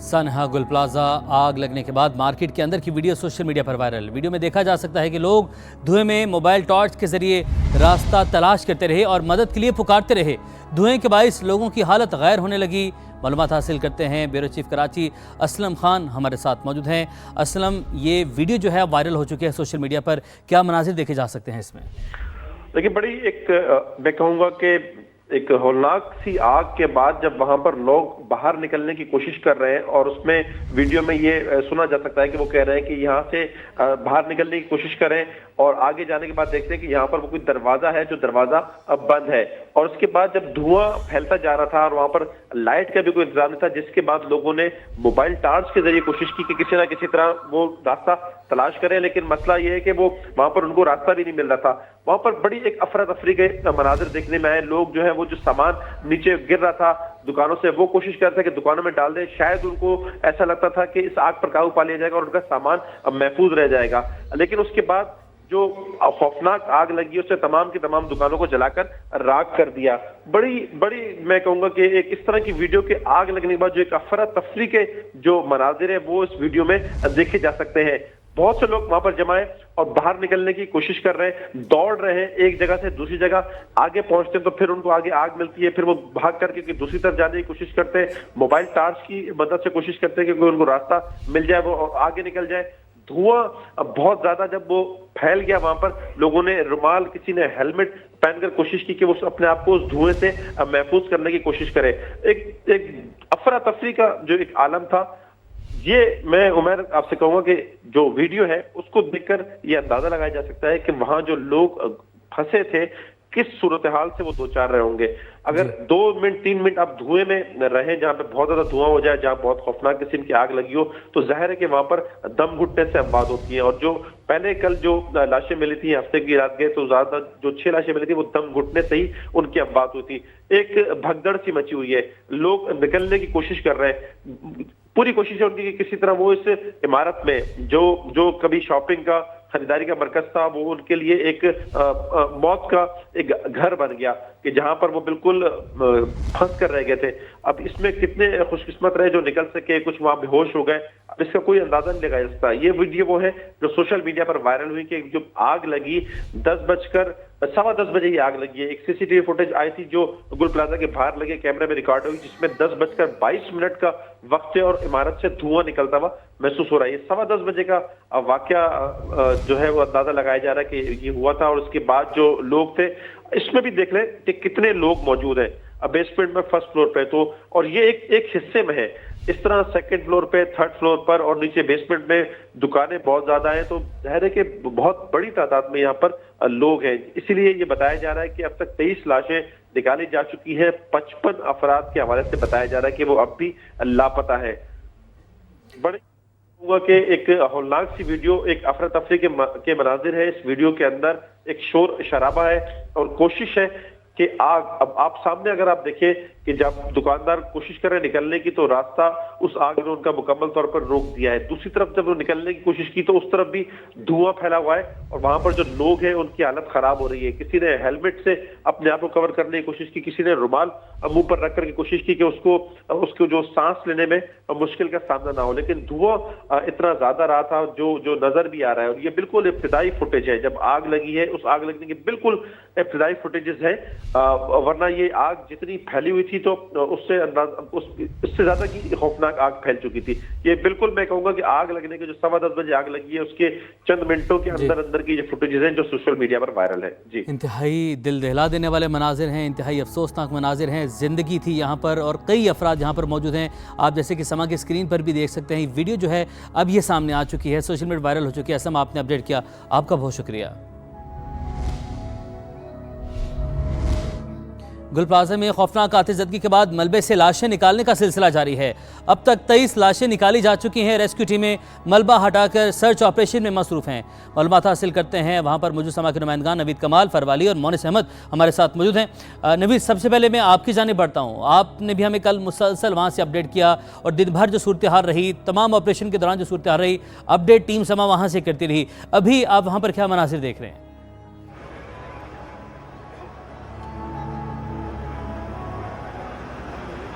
सनहा गुल प्लाजा आग लगने के बाद मार्केट के अंदर की वीडियो सोशल मीडिया पर वायरल। वीडियो में देखा जा सकता है कि लोग धुएं में मोबाइल टॉर्च के जरिए रास्ता तलाश करते रहे और मदद के लिए पुकारते रहे। धुएं के बाइस लोगों की हालत गैर होने लगी। मालूमात हासिल करते हैं ब्यूरो चीफ कराची असलम खान हमारे साथ मौजूद हैं। असलम, ये वीडियो जो है वायरल हो चुकी है सोशल मीडिया पर, क्या मनाजिर देखे जा सकते हैं इसमें? देखिए, बड़ी मैं कहूँगा कि एक हौलनाक सी आग के बाद जब वहां पर लोग बाहर निकलने की कोशिश कर रहे हैं और उसमें वीडियो में ये सुना जा सकता है कि वो कह रहे हैं कि यहाँ से बाहर निकलने की कोशिश करें और आगे जाने के बाद देखते हैं कि यहाँ पर वो कोई दरवाजा है जो दरवाजा अब बंद है। और उसके बाद जब धुआं फैलता जा रहा था और वहां पर लाइट का भी कोई इंतजाम नहीं था, जिसके बाद लोगों ने मोबाइल टार्च के जरिए कोशिश की कि किसी ना किसी तरह वो रास्ता तलाश करें, लेकिन मसला ये है कि वो वहां पर उनको रास्ता भी नहीं मिल रहा था। वहां पर बड़ी एक अफरा तफरी के मनाजिर देखने में आए। लोग जो है वो जो सामान नीचे गिर रहा था दुकानों से, वो कोशिश कर रहे थे कि दुकानों में डाल दे। शायद उनको ऐसा लगता था कि इस आग पर काबू पा लिया जाएगा और उनका सामान महफूज रह जाएगा, लेकिन उसके बाद जो खौफनाक आग लगी उसने तमाम की तमाम दुकानों को जलाकर राख कर दिया। बड़ी मैं कहूंगा कि एक इस तरह की वीडियो के आग लगने के बाद जो एक अफरा तफरी के जो मनाजिर है वो इस वीडियो में देखे जा सकते हैं। बहुत से लोग वहां पर जमा है और बाहर निकलने की कोशिश कर रहे हैं, दौड़ रहे हैं एक जगह से दूसरी जगह। आगे पहुंचते हैं तो फिर उनको आगे आग मिलती है, फिर वो भाग करके दूसरी तरफ जाने की कोशिश करते हैं। मोबाइल टार्च की मदद से कोशिश करते हैं कि उनको रास्ता मिल जाए वो और आगे निकल जाए। धुआं बहुत ज्यादा जब वो फैल गया, वहां पर लोगों ने रुमाल, किसी ने हेलमेट पहनकर कोशिश की कि वो अपने आप को उस धुएं से महफूज करने की कोशिश करे। एक अफरा तफरी का जो एक आलम था। ये मैं उमर आपसे कहूंगा कि जो वीडियो है उसको देखकर ये अंदाजा लगाया जा सकता है कि वहां जो लोग फंसे थे किस सूरत हाल से वो दो चार रहे होंगे। अगर 2 मिनट 3 मिनट आप धुएं में रहें, जहां पे बहुत ज्यादा धुआं हो जाए, जहां बहुत खौफनाक किस्म की आग लगी हो, तो जाहिर है कि वहां पर दम घुटने से अमवात होती है। और जो पहले कल जो लाशें मिली थी हफ्ते की रात गए तो ज्यादा जो 6 लाशें मिली थी वो दम घुटने से ही उनकी अमवात हुई थी। एक भगदड़ सी मची हुई है, लोग निकलने की कोशिश कर रहे हैं। पूरी कोशिश है उनकी कि किसी तरह वो इस इमारत में जो कभी शॉपिंग का खरीदारी का मरकज था वो उनके लिए एक मौत का एक घर बन गया कि जहां पर वो बिल्कुल फंस कर रह गए थे। अब इसमें कितने खुशकिस्मत रहे जो निकल सके, कुछ वहां बेहोश हो गए, अब इसका कोई अंदाजा नहीं लगाया जा सकता। ये वीडियो वो है जो सोशल मीडिया पर वायरल हुई कि जो आग लगी 10:10 बजे ये आग लगी है। एक सीसीटीवी फुटेज आई थी जो गुल प्लाजा के बाहर लगे कैमरे में रिकॉर्ड हुई, जिसमें 10:22 का वक्त है और इमारत से धुआं निकलता हुआ महसूस हो रहा है। ये 10:15 बजे का वाकया जो है वो अंदाजा लगाया जा रहा है कि ये हुआ था। और उसके बाद जो लोग थे, इसमें भी देख लें कि कितने लोग मौजूद हैं। अब बेसमेंट में फर्स्ट फ्लोर पे तो, और ये एक हिस्से में है, इस तरह सेकंड फ्लोर पे, थर्ड फ्लोर पर और नीचे बेसमेंट में दुकानें बहुत ज्यादा हैं, तो जाहिर है कि बहुत बड़ी तादाद में यहाँ पर लोग हैं। इसीलिए ये बताया जा रहा है कि अब तक 23 लाशें निकाली जा चुकी है। 55 अफराद के हवाले से बताया जा रहा है कि वो अब भी लापता है। बड़े हुआ कि एक हौलनाक सी वीडियो, एक अफरा तफरी के मनाजिर है। इस वीडियो के अंदर एक शोर शराबा है और कोशिश है कि आग, अब आप सामने अगर आप देखें कि जब दुकानदार कोशिश कर रहे निकलने की तो रास्ता उस आग ने उनका मुकम्मल तौर पर रोक दिया है। दूसरी तरफ जब वो निकलने की कोशिश की तो उस तरफ भी धुआं फैला हुआ है और वहां पर जो लोग हैं उनकी हालत खराब हो रही है। किसी ने हेलमेट से अपने आप को कवर करने की कोशिश की, किसी ने रुमाल मुंह पर रख करके कोशिश की कि उसको जो सांस लेने में मुश्किल का सामना ना हो, लेकिन धुआं इतना ज्यादा रहा था जो नजर भी आ रहा है। और ये बिल्कुल इब्तिदाई फुटेज है जब आग लगी है, उस आग लगने की बिल्कुल इब्तिदाई फुटेजेस है, वरना ये आग जितनी फैली हुई थी तो उससे ज्यादा की खौफनाक आग फैल चुकी थी। ये बिल्कुल मैं कहूंगा कि आग लगने के जो 10:15 बजे आग लगी है उसके चंद मिनटों के अंदर की जो फुटेजेस हैं जो सोशल मीडिया पर वायरल है। जी, इंतहाई दिल दहला देने वाले मनाजिर हैं, इंतहाई अफसोसनाक मनाजिर हैं। जिंदगी थी यहाँ पर और कई अफराद यहाँ पर मौजूद हैं। आप जैसे कि समा की स्क्रीन पर भी देख सकते हैं, वीडियो जो है अब ये सामने आ चुकी है, सोशल मीडिया वायरल हो चुकी है। समा, आपने अपडेट किया, आपका बहुत शुक्रिया। गुल प्लाजा में खौफनाक आतिशज़दगी के बाद मलबे से लाशें निकालने का सिलसिला जारी है। अब तक 23 लाशें निकाली जा चुकी हैं। रेस्क्यू टीमें मलबा हटाकर सर्च ऑपरेशन में मसरूफ़ हैं। मालूमात हासिल करते हैं वहाँ पर मौजूद समा के नुमाइंदगान नवीद कमाल, फरवाली और मोनिस अहमद हमारे साथ मौजूद हैं। नवीद, सबसे पहले मैं आपकी जानिब बढ़ता हूँ। आपने भी हमें कल मुसलसल वहाँ से अपडेट किया और दिन भर जो सूरत हाल रही, तमाम ऑपरेशन के दौरान जो सूरत हाल रही, अपडेट टीम समा वहाँ से करती रही। अभी आप वहाँ पर क्या मनासिर देख रहे हैं?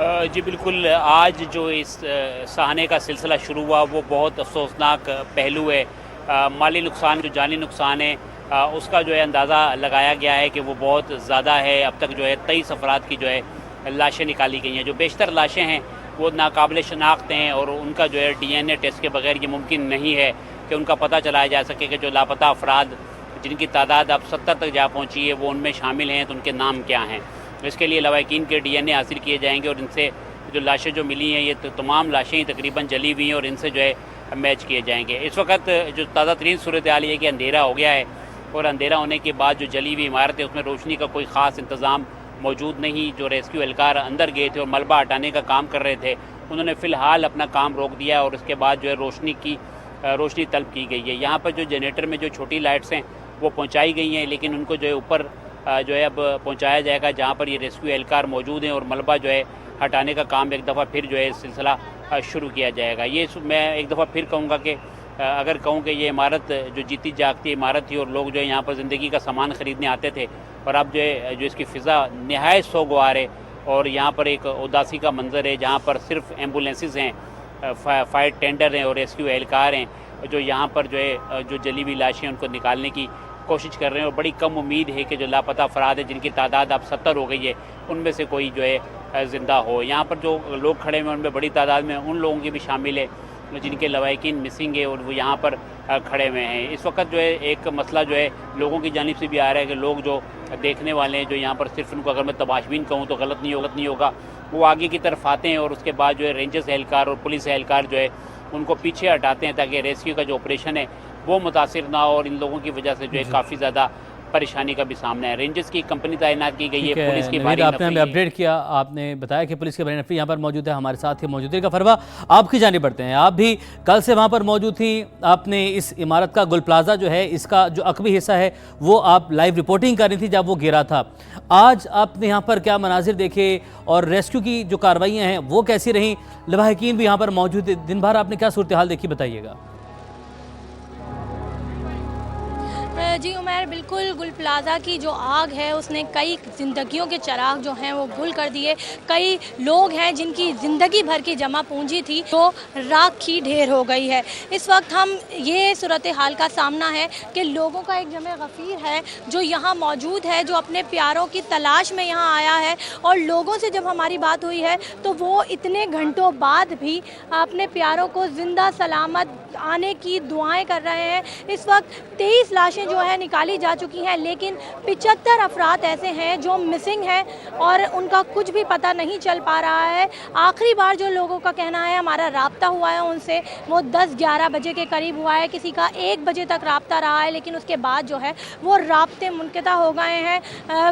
जी बिल्कुल, आज जो इस सहाने का सिलसिला शुरू हुआ वो बहुत अफसोसनाक पहलू है। माली नुकसान, जो जानी नुकसान है, उसका जो है अंदाज़ा लगाया गया है कि वो बहुत ज़्यादा है। अब तक जो है 23 अफराद की जो है लाशें निकाली गई हैं। जो बेशतर लाशें हैं वो नाकाबिल शनाख्त हैं और उनका जो है DNA टेस्ट के बगैर ये मुमकिन नहीं है कि उनका पता चलाया जा सके कि जो लापता अफराद जिनकी तादाद अब 70 तक जा पहुँची है वो उनमें शामिल हैं, तो उनके नाम क्या हैं। इसके लिए लवाहिकीन के DNA हासिल किए जाएंगे और इनसे जो लाशें जो मिली हैं ये तमाम लाशें ही तकरीबन जली हुई हैं और इनसे जो है मैच किए जाएंगे। इस वक्त जो ताज़ा तरीन सूरत हाल ये कि अंधेरा हो गया है और अंधेरा होने के बाद जो जली हुई इमारत है उसमें रोशनी का कोई ख़ास इंतज़ाम मौजूद नहीं। जो रेस्क्यू एहलकार अंदर गए थे और मलबा हटाने का काम कर रहे थे उन्होंने फ़िलहाल अपना काम रोक दिया और उसके बाद जो है रोशनी तलब की गई है। यहाँ पर जो जनरेटर में जो छोटी लाइट्स हैं वो पहुँचाई गई हैं, लेकिन उनको जो है ऊपर जो है अब पहुंचाया जाएगा जहां पर ये रेस्क्यू एहलकार मौजूद हैं और मलबा जो है हटाने का काम एक दफ़ा फिर जो है सिलसिला शुरू किया जाएगा। ये मैं एक दफ़ा फिर कहूँगा कि अगर कहूँ कि ये इमारत जो जीती जागती इमारत थी और लोग जो है यहाँ पर ज़िंदगी का सामान ख़रीदने आते थे और अब जो है जो इसकी फ़िज़ा नहायत सोगवार है और यहाँ पर एक उदासी का मंज़र है जहाँ पर सिर्फ एम्बुलेंसेस हैं, फायर टेंडर हैं और रेस्क्यू एहलकार हैं जो यहाँ पर जो है जो जली हुई लाशें उनको निकालने की कोशिश कर रहे हैं। और बड़ी कम उम्मीद है कि जो लापता अफराद है जिनकी तादाद अब 70 हो गई है उनमें से कोई जो है ज़िंदा हो। यहाँ पर जो लोग खड़े हुए हैं उनमें बड़ी तादाद में उन लोगों की भी शामिल है जिनके लवाहिकीन मिसिंग है और वो यहाँ पर खड़े हुए हैं। इस वक्त जो है एक मसला जो है लोगों की जानिब से भी आ रहा है कि लोग जो देखने वाले हैं जो यहाँ पर सिर्फ उनको अगर मैं तमाशबीन कहूँ तो गलत नहीं होगा, वो आगे की तरफ आते हैं और उसके बाद जो है रेंजर्स एहलकार और पुलिस एहलकार जो है उनको पीछे हटाते हैं ताकि रेस्क्यू का जो ऑपरेशन है वो मुतासिर ना हो और इन लोगों की वजह से जो है काफ़ी ज़्यादा परेशानी का भी सामना है। रेंजर्स की कंपनी तैनात की गई है, पुलिस की भारी आपने हमें अपडेट किया, आपने बताया कि पुलिस की भारी नफरी यहाँ पर मौजूद है। हमारे साथ ही मौजूद है। फरवा, आपकी जानिब बढ़ते हैं। आप भी कल से वहाँ पर मौजूद थी। आपने इस इमारत का गुल प्लाजा जो है इसका जो अकबी हिस्सा है वो आप लाइव रिपोर्टिंग कर रही थी जब वो गिरा था। आज आपने यहाँ पर क्या मनाजिर देखे और रेस्क्यू की जो कार्रवाइयाँ हैं वो कैसी रहीं? लवाहिकीन भी यहाँ पर मौजूद है। दिन भर आपने क्या सूरत हाल देखी, बताइएगा। जी उमर, बिल्कुल गुल प्लाजा की जो आग है उसने कई ज़िंदगियों के चिराग जो हैं वो गुल कर दिए। कई लोग हैं जिनकी ज़िंदगी भर की जमा पूंजी थी तो राख की ढेर हो गई है। इस वक्त हम ये सूरत हाल का सामना है कि लोगों का एक जमे गफ़ीर है जो यहाँ मौजूद है, जो अपने प्यारों की तलाश में यहाँ आया है। और लोगों से जब हमारी बात हुई है तो वो इतने घंटों बाद भी अपने प्यारों को ज़िंदा सलामत आने की दुआएं कर रहे हैं। इस वक्त 23 लाशें जो है निकाली जा चुकी हैं, लेकिन 75 अफराद ऐसे हैं जो मिसिंग हैं और उनका कुछ भी पता नहीं चल पा रहा है। आखिरी बार जो लोगों का कहना है, हमारा राब्ता हुआ है उनसे, वो 10-11 बजे के करीब हुआ है। किसी का 1 बजे तक राब्ता रहा है, लेकिन उसके बाद जो है वो राब्ते मुनक़ता हो गए हैं,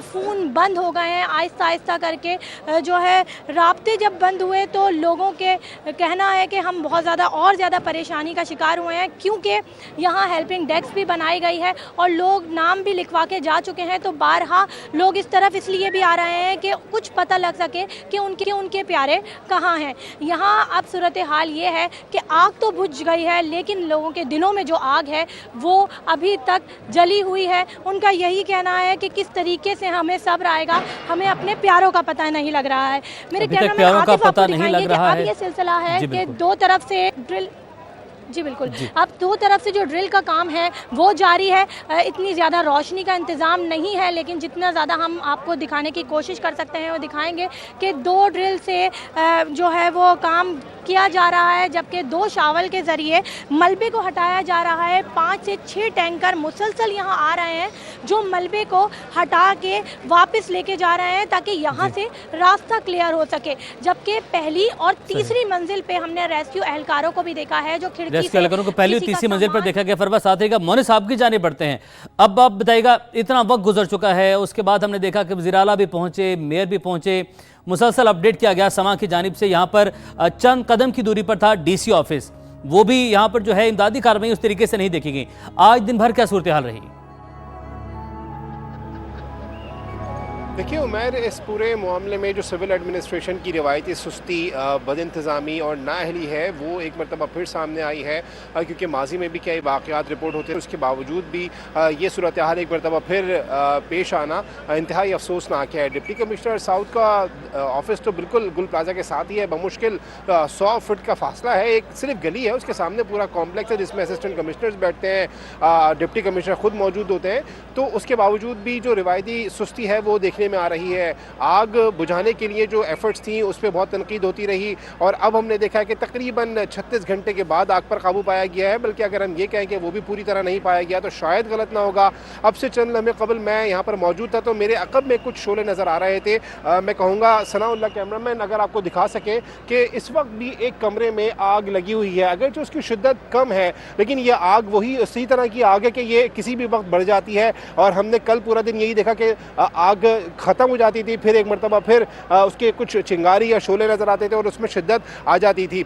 फ़ोन बंद हो गए हैं। आहिस्ता आहिस्ता करके जो है राब्ते जब बंद हुए तो लोगों के कहना है कि हम बहुत ज़्यादा परेशानी का शिकार हुए हैं, क्योंकि यहाँ हेल्पिंग डेस्क भी बनाई गई है और लोग नाम भी लिखवा के जा चुके हैं। तो बारहा लोग इस तरफ इसलिए भी आ रहे हैं कि कुछ पता लग सके कि उनके प्यारे कहाँ हैं। यहाँ अब सूरत हाल ये है कि आग तो बुझ गई है, लेकिन लोगों के दिलों में जो आग है वो अभी तक जली हुई है। उनका यही कहना है कि किस तरीके से हमें सब्र आएगा, हमें अपने प्यारों का पता नहीं लग रहा है। मेरे कहना में आतिफ आपको दिखाएंगे कि अब ये सिलसिला है कि दो तरफ से ड्रिल, जी बिल्कुल, अब दो तरफ से जो ड्रिल का काम है वो जारी है। इतनी ज़्यादा रोशनी का इंतज़ाम नहीं है, लेकिन जितना ज़्यादा हम आपको दिखाने की कोशिश कर सकते हैं वो दिखाएंगे कि 2 ड्रिल से जो है वो काम किया जा रहा है, जबकि 2 शावल के ज़रिए मलबे को हटाया जा रहा है। 5 से 6 टैंकर मुसलसल यहाँ आ रहे हैं जो मलबे को हटा के वापस लेके जा रहे हैं ताकि यहाँ से रास्ता क्लियर हो सके। जबकि पहली और तीसरी मंजिल पे हमने रेस्क्यू एहलकारों को भी देखा है जो खिड़की रेस्क्यू एहलकारों को पहली और तीसरी मंजिल पर देखा गया। फरवा, साथ ही मोनी साहब की जाने पड़ते हैं। अब आप बताइएगा, इतना वक्त गुजर चुका है, उसके बाद हमने देखा कि वज़ीर आला भी पहुंचे, मेयर भी पहुंचे, मुसलसल अपडेट किया गया समा की जानिब से। यहाँ पर चंद कदम की दूरी पर था DC ऑफिस, वो भी यहाँ पर जो है इमदादी कार्रवाई उस तरीके से नहीं देखी गई। आज दिन भर क्या सूरत हाल रही? देखिए उमैर, इस पूरे मामले में जो सिविल एडमिनिस्ट्रेशन की रिवायती सुस्ती, बद इंतज़ामी और नाअहली है वो एक मरतबा फिर सामने आई है, क्योंकि माजी में भी कई वाक़यात रिपोर्ट होते हैं, उसके बावजूद भी ये सूरत हाल एक मरतबा फिर पेश आना इंतहाई अफसोसनाक है। डिप्टी कमिश्नर साउथ का ऑफिस तो बिल्कुल गुल प्लाजा के साथ ही है, बमुश्किल 100 फुट का फासला है, एक सिर्फ गली है, उसके सामने पूरा कॉम्प्लेक्स है जिसमें असिस्टेंट कमिश्नर्स बैठते हैं, डिप्टी कमिश्नर खुद मौजूद होते हैं। तो उसके बावजूद भी जो रिवायती सुस्ती है वो देखने में आ रही है। आग बुझाने के लिए जो एफर्ट्स थी उस पर बहुत तनकीद होती रही, और अब हमने देखा है कि तकरीबन 36 घंटे के बाद आग पर काबू पाया गया है, बल्कि अगर हम ये कहें कि वो भी पूरी तरह नहीं पाया गया तो शायद गलत ना होगा। अब से चंद लम्हे कबल मैं यहाँ पर मौजूद था तो मेरे अकब में कुछ शोले नज़र आ रहे थे। मैं कहूँगा सनाउल्लाह कैमरामैन अगर आपको दिखा सके कि इस वक्त भी एक कमरे में आग लगी हुई है, अगर जो उसकी शिद्दत कम है लेकिन ये आग वही उसी तरह की आग है कि ये किसी भी वक्त बढ़ जाती है, और हमने कल पूरा दिन यही देखा कि आग ख़त्म हो जाती थी, फिर एक मरतबा फिर उसके कुछ चिंगारी या शोले नज़र आते थे और उसमें शिद्दत आ जाती थी।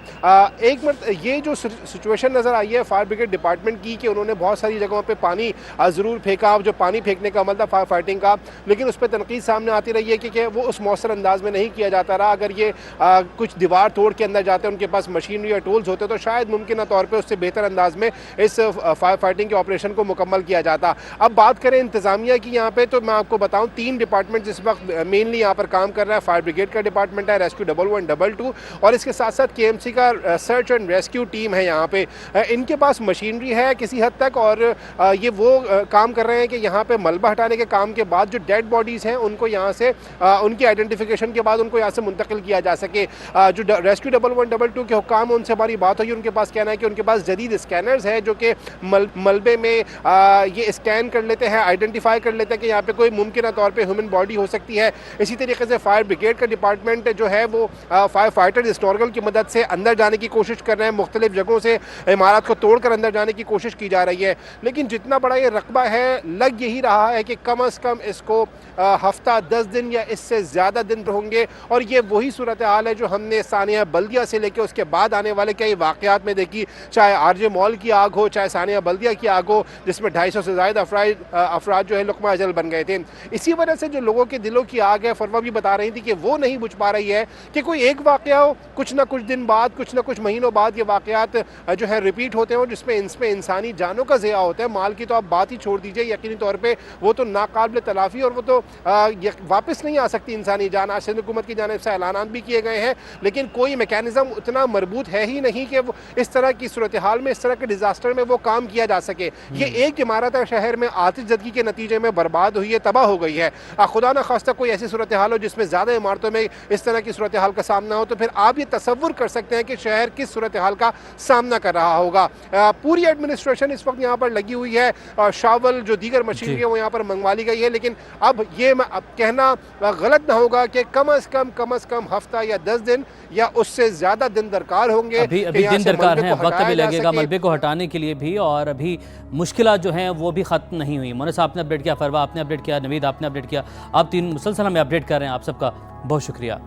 ये जो सिचुएशन नज़र आई है फायर ब्रिगेड डिपार्टमेंट की कि उन्होंने बहुत सारी जगहों पे पानी ज़रूर फेंका, जो पानी फेंकने का अमल था फायर फाइटिंग का, लेकिन उस पर तनकीद सामने आती रही है कि वो उस मौसर अंदाज में नहीं किया जाता रहा। अगर ये कुछ दीवार तोड़ के अंदर जाते, उनके पास मशीनरी या टूल्स होते तो शायद मुमकिन तौर पर उससे बेहतर अंदाज में इस फायर फाइटिंग के ऑपरेशन को मुकम्मल किया जाता। अब बात करें इंतज़ामिया की यहाँ पे, तो मैं आपको बताऊँ 3 डिपार्टमेंट जिस वक्त मेनली यहाँ पर काम कर रहा है। फायर ब्रिगेड का डिपार्टमेंट है, रेस्क्यू 111, 22, और इसके साथ साथ KMC का सर्च एंड रेस्क्यू टीम है। यहाँ पे इनके पास मशीनरी है किसी हद तक, और ये वो काम कर रहे हैं कि यहाँ पे मलबा हटाने के काम के बाद जो डेड बॉडीज़ हैं उनको यहाँ से उनकी आइडेंटिफिकेशन के बाद उनको यहाँ से मुंतकिल किया जा सके। जो रेस्क्यू 111, 22 के हुक्काम, उनसे हमारी बात हुई, उनके पास कहना है कि उनके पास जदीद स्कैनर्स है जो कि मलबे में ये स्कैन कर लेते हैं, आइडेंटिफाई कर लेते हैं कि यहाँ पे कोई मुमकिन तौर पे ह्यूमन बॉडी हो सकती है। इसी तरीके से फायर ब्रिगेड का डिपार्टमेंट जो है वो फायर फाइटर स्नॉर्गल की मदद से अंदर जाने की कोशिश कर रहे हैं, मुख्तलिफ जगहों से इमारत को तोड़कर अंदर जाने की कोशिश की जा रही है। लेकिन जितना बड़ा ये रकबा है, लग यही रहा है कि कम अज़ कम इसको हफ्ता 10 दिन या इससे ज़्यादा दिन होंगे, और ये वही सूरत हाल है जो हमने सानिया बल्दिया से लेकर उसके बाद आने वाले कई वाक़यात में देखी, चाहे RJ मॉल की आग हो, चाहे सानिया बल्दिया की आग हो, जिसमें 250 से ज़्यादा अफराद जो है लुक़मा अजल बन गए थे। इसी वजह से जो लोगों के दिलों की आग है, फरवा भी बता रही थी कि वो नहीं बुझ पा रही है कि कोई एक वाक़या हो, कुछ ना कुछ दिन बाद, कुछ ना कुछ महीनों बाद ये वाक़यात जो है रिपीट होते हैं, और जिसमें इसमें इंसानी जानों का ज़िया होता है। माल की तो आप बात ही छोड़ दीजिए, यकीनी तौर पर वो तो नाकाबिल तलाफ़ी, और वो तो वापस नहीं आ सकती इंसानी जान। आज सिंध हुकूमत की जानिब से ऐलानात भी किए गए हैं, लेकिन कोई मैकेनिज़्म उतना मरबूत है ही नहीं कि इस तरह की सूरत हाल में, इस तरह के डिज़ास्टर में वो काम किया जा सके। ये एक इमारत है शहर में आतिश ज़दगी के नतीजे में बर्बाद हुई है, तबाह हो गई है। खुदा न खास्ता कोई ऐसी सूरत हाल हो जिसमें ज़्यादा इमारतों में इस तरह की सूरत हाल का सामना हो, तो फिर आप ये तसव्वुर कर सकते हैं कि शहर किस सूरत हाल का सामना कर रहा होगा। पूरी एडमिनिस्ट्रेशन इस वक्त यहाँ पर लगी हुई है, शावल जो दीगर मशीनरी है वो यहाँ पर मंगवा ली गई है, लेकिन अब ये अब कहना गलत ना होगा कि कम अज़ कम हफ्ता या 10 दिन या उससे ज़्यादा दिन दरकार होंगे। अभी दिन दरकार हैं, वक्त भी लगेगा मलबे को हटाने के लिए भी, और अभी मुश्किलात जो हैं वो भी ख़त्म नहीं हुई। मोनस आपने अपडेट किया, फरवा आपने अपडेट किया, नवीद आपने अपडेट किया, आप 3 मुसलसल हमें अपडेट कर रहे हैं, आप सबका बहुत शुक्रिया।